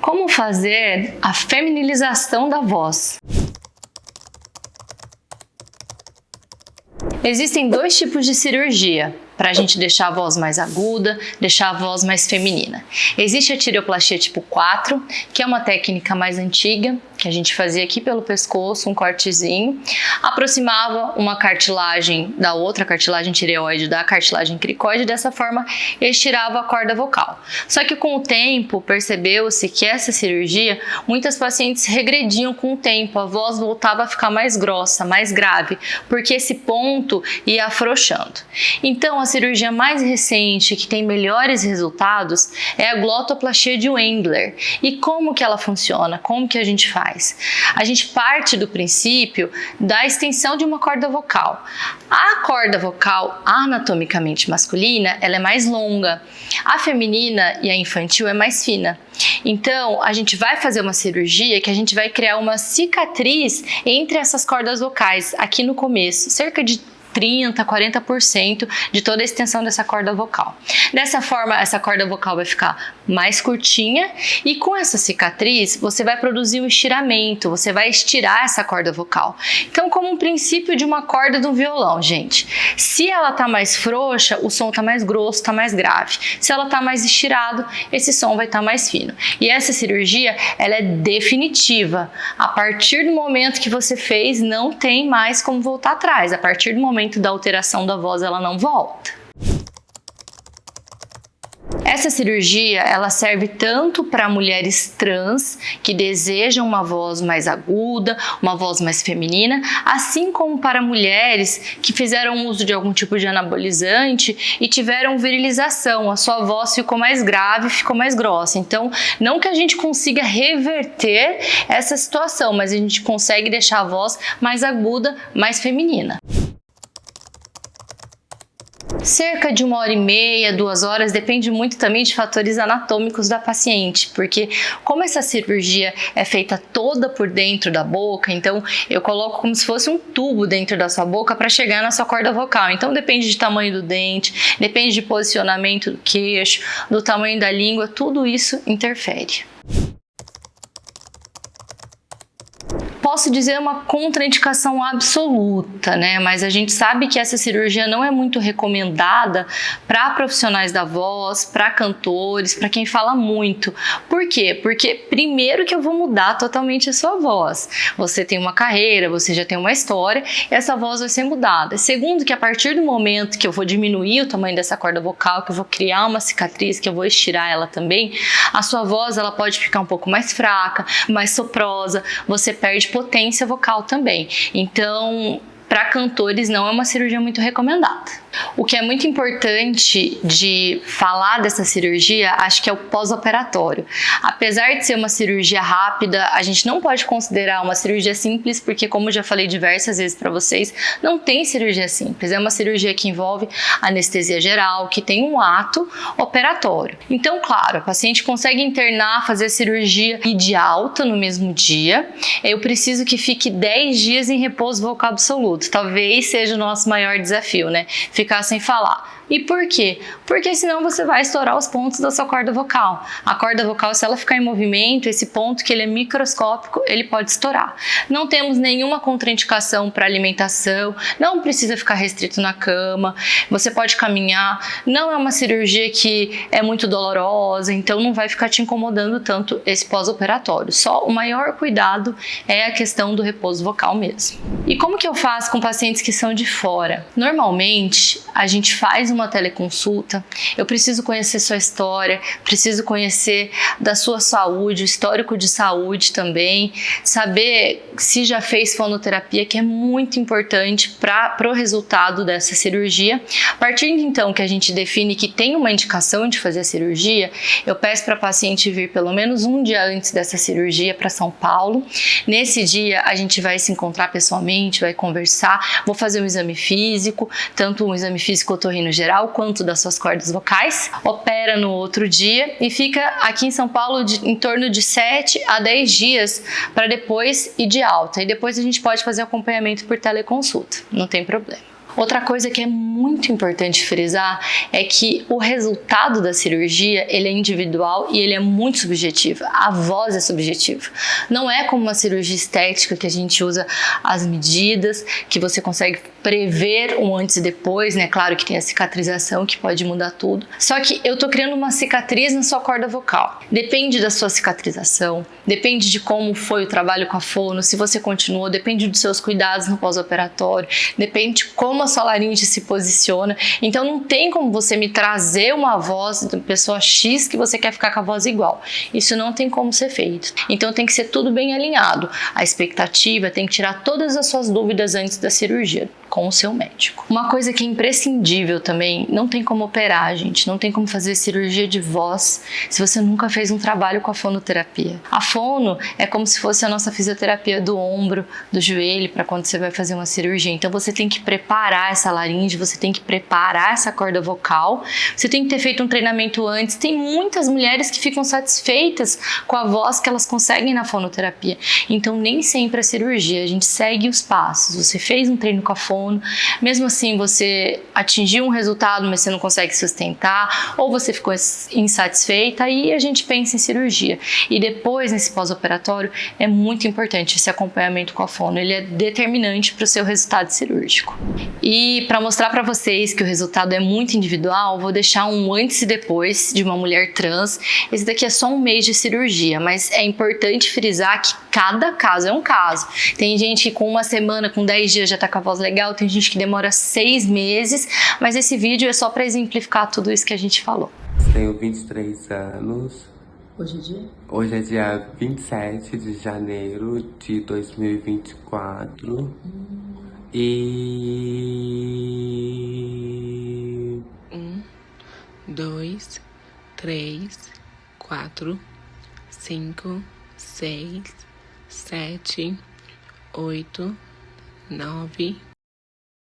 Como fazer a feminilização da voz? Existem dois tipos de cirurgia para a gente deixar a voz mais aguda, deixar a voz mais feminina. Existe a tireoplastia tipo 4, que é uma técnica mais antiga, que a gente fazia aqui pelo pescoço, um cortezinho, aproximava uma cartilagem da outra, a cartilagem tireoide da cartilagem cricoide, dessa forma estirava a corda vocal. Só que com o tempo percebeu-se que essa cirurgia, muitas pacientes regrediam com o tempo, a voz voltava a ficar mais grossa, mais grave, porque esse ponto ia afrouxando. Então, a cirurgia mais recente, que tem melhores resultados, é a glotoplastia de Wendler. E como que ela funciona? Como que a gente faz? A gente parte do princípio da extensão de uma corda vocal. A corda vocal anatomicamente masculina, ela é mais longa. A feminina e a infantil é mais fina. Então, a gente vai fazer uma cirurgia que a gente vai criar uma cicatriz entre essas cordas vocais, aqui no começo, cerca de 30%, 40% de toda a extensão dessa corda vocal. Dessa forma, essa corda vocal vai ficar mais curtinha e com essa cicatriz você vai produzir um estiramento, você vai estirar essa corda vocal. Então, como um princípio de uma corda de um violão, gente. Se ela tá mais frouxa, o som tá mais grosso, tá mais grave. Se ela tá mais estirado, esse som vai estar mais fino. E essa cirurgia, ela é definitiva. A partir do momento que você fez, não tem mais como voltar atrás. A partir do momento da alteração da voz, ela não volta. Essa cirurgia, ela serve tanto para mulheres trans que desejam uma voz mais aguda, uma voz mais feminina, assim como para mulheres que fizeram uso de algum tipo de anabolizante e tiveram virilização, a sua voz ficou mais grave, ficou mais grossa. Então, não que a gente consiga reverter essa situação, mas a gente consegue deixar a voz mais aguda, mais feminina. Cerca de 1h30, 2 horas, depende muito também de fatores anatômicos da paciente, porque como essa cirurgia é feita toda por dentro da boca, então eu coloco como se fosse um tubo dentro da sua boca para chegar na sua corda vocal. Então depende de tamanho do dente, depende de posicionamento do queixo, do tamanho da língua, tudo isso interfere. Posso dizer uma contraindicação absoluta, né? Mas a gente sabe que essa cirurgia não é muito recomendada para profissionais da voz, para cantores, para quem fala muito. Por quê? Porque primeiro que eu vou mudar totalmente a sua voz. Você tem uma carreira, você já tem uma história, essa voz vai ser mudada. Segundo que a partir do momento que eu vou diminuir o tamanho dessa corda vocal, que eu vou criar uma cicatriz, que eu vou estirar ela também, a sua voz ela pode ficar um pouco mais fraca, mais soprosa, você perde potência vocal também. Então, para cantores não é uma cirurgia muito recomendada. O que é muito importante de falar dessa cirurgia, acho que é o pós-operatório. Apesar de ser uma cirurgia rápida, a gente não pode considerar uma cirurgia simples, porque como eu já falei diversas vezes para vocês, não tem cirurgia simples. É uma cirurgia que envolve anestesia geral, que tem um ato operatório. Então, claro, a paciente consegue internar, fazer a cirurgia e de alta no mesmo dia. Eu preciso que fique 10 dias em repouso vocal absoluto. Talvez seja o nosso maior desafio, né? Ficar sem falar. E por quê? Porque senão você vai estourar os pontos da sua corda vocal. A corda vocal, se ela ficar em movimento, esse ponto que ele é microscópico, ele pode estourar. Não temos nenhuma contraindicação para alimentação, não precisa ficar restrito na cama, você pode caminhar, não é uma cirurgia que é muito dolorosa, então não vai ficar te incomodando tanto esse pós-operatório. Só o maior cuidado é a questão do repouso vocal mesmo. E como que eu faço com pacientes que são de fora? Normalmente, a gente faz uma teleconsulta, eu preciso conhecer sua história, preciso conhecer da sua saúde, o histórico de saúde também, saber se já fez fonoterapia, que é muito importante para o resultado dessa cirurgia. A partir então que a gente define que tem uma indicação de fazer a cirurgia, eu peço para a paciente vir pelo menos um dia antes dessa cirurgia para São Paulo. Nesse dia a gente vai se encontrar pessoalmente, vai conversar, vou fazer um exame físico, tanto um exame físico otorrino geral quanto das suas cordas vocais, opera no outro dia e fica aqui em São Paulo em torno de 7 a 10 dias para depois ir de alta. E depois a gente pode fazer acompanhamento por teleconsulta, não tem problema. Outra coisa que é muito importante frisar é que o resultado da cirurgia, ele é individual e ele é muito subjetivo. A voz é subjetiva. Não é como uma cirurgia estética que a gente usa as medidas, que você consegue prever um antes e depois, né? Claro que tem a cicatrização que pode mudar tudo. Só que eu tô criando uma cicatriz na sua corda vocal. Depende da sua cicatrização, depende de como foi o trabalho com a fono, se você continuou, depende dos seus cuidados no pós-operatório, depende de como a sua laringe se posiciona. Então não tem como você me trazer uma voz da pessoa X que você quer ficar com a voz igual. Isso não tem como ser feito. Então tem que ser tudo bem alinhado. A expectativa tem que tirar todas as suas dúvidas antes da cirurgia com o seu médico. Uma coisa que é imprescindível também, não tem como operar, gente, não tem como fazer cirurgia de voz se você nunca fez um trabalho com a fonoterapia. A fono é como se fosse a nossa fisioterapia do ombro, do joelho, para quando você vai fazer uma cirurgia. Então você tem que preparar essa laringe, você tem que preparar essa corda vocal, você tem que ter feito um treinamento antes. Tem muitas mulheres que ficam satisfeitas com a voz que elas conseguem na fonoterapia. Então nem sempre a cirurgia, a gente segue os passos. Você fez um treino com a fono, mesmo assim você atingiu um resultado, mas você não consegue sustentar, ou você ficou insatisfeita, aí a gente pensa em cirurgia. E depois, nesse pós-operatório, é muito importante esse acompanhamento com a fono, ele é determinante para o seu resultado cirúrgico. E para mostrar para vocês que o resultado é muito individual, vou deixar um antes e depois de uma mulher trans. Esse daqui é só um mês de cirurgia, mas é importante frisar que cada caso é um caso. Tem gente que com uma semana, com 10 dias já tá com a voz legal, tem gente que demora 6 meses, mas esse vídeo é só para exemplificar tudo isso que a gente falou. Tenho 23 anos. Hoje é dia? Hoje é dia 27 de janeiro de 2024. E... 1, 2, 3, 4, 5, 6, 7, 8, 9...